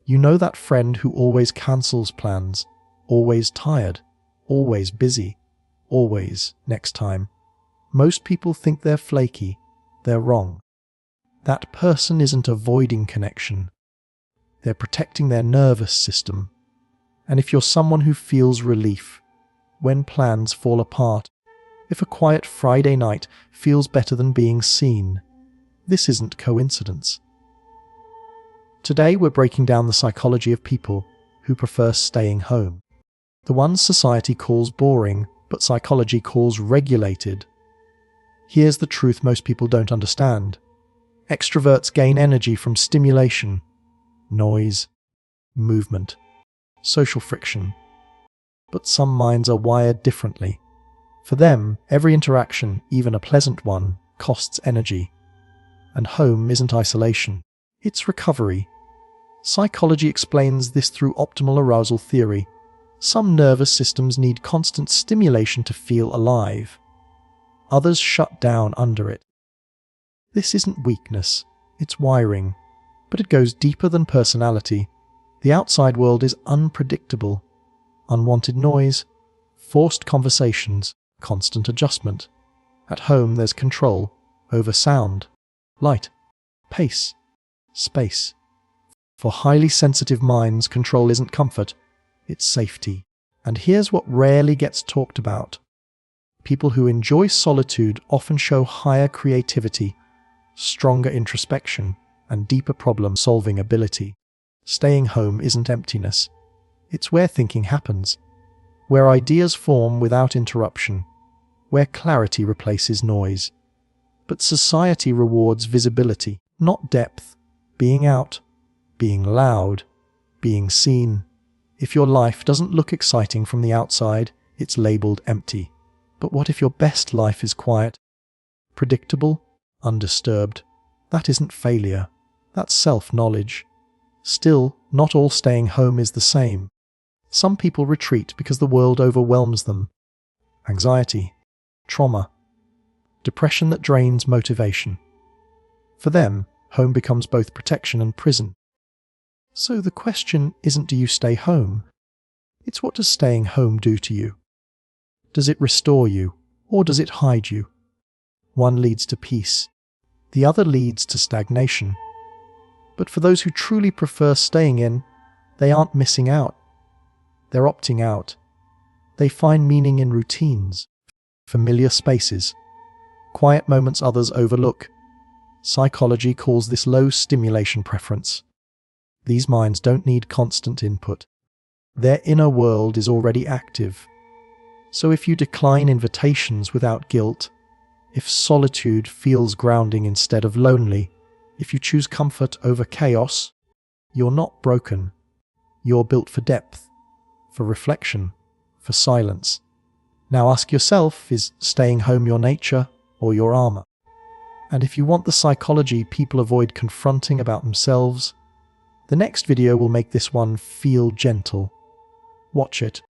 You know that friend who always cancels plans, always tired, always busy, always next time. Most people think they're flaky. They're wrong. That person isn't avoiding connection. They're protecting their nervous system. And if you're someone who feels relief when plans fall apart, if a quiet Friday night feels better than being seen, this isn't coincidence. Today we're breaking down the psychology of people who prefer staying home. The ones society calls boring, but psychology calls regulated. Here's the truth most people don't understand. Extroverts gain energy from stimulation, noise, movement, social friction. But some minds are wired differently. For them, every interaction, even a pleasant one, costs energy. And home isn't isolation, it's recovery. Psychology explains this through optimal arousal theory. Some nervous systems need constant stimulation to feel alive. Others shut down under it. This isn't weakness, it's wiring. But it goes deeper than personality. The outside world is unpredictable. Unwanted noise, forced conversations, constant adjustment. At home there's control over sound, light, pace, space. For highly sensitive minds, control isn't comfort, it's safety. And here's what rarely gets talked about. People who enjoy solitude often show higher creativity, stronger introspection, and deeper problem-solving ability. Staying home isn't emptiness. It's where thinking happens, where ideas form without interruption, where clarity replaces noise. But society rewards visibility, not depth, being out, being loud, being seen. If your life doesn't look exciting from the outside, it's labelled empty. But what if your best life is quiet, predictable, undisturbed? That isn't failure, that's self-knowledge. Still, not all staying home is the same. Some people retreat because the world overwhelms them. Anxiety, trauma, depression that drains motivation. For them, home becomes both protection and prison. So the question isn't do you stay home? It's what does staying home do to you? Does it restore you, or does it hide you? One leads to peace, the other leads to stagnation. But for those who truly prefer staying in, they aren't missing out. They're opting out. They find meaning in routines, familiar spaces, quiet moments others overlook. Psychology calls this low stimulation preference. These minds don't need constant input. Their inner world is already active. So if you decline invitations without guilt, if solitude feels grounding instead of lonely, if you choose comfort over chaos, you're not broken. You're built for depth, for reflection, for silence. Now ask yourself, is staying home your nature or your armor? And if you want the psychology people avoid confronting about themselves, the next video will make this one feel gentle. Watch it.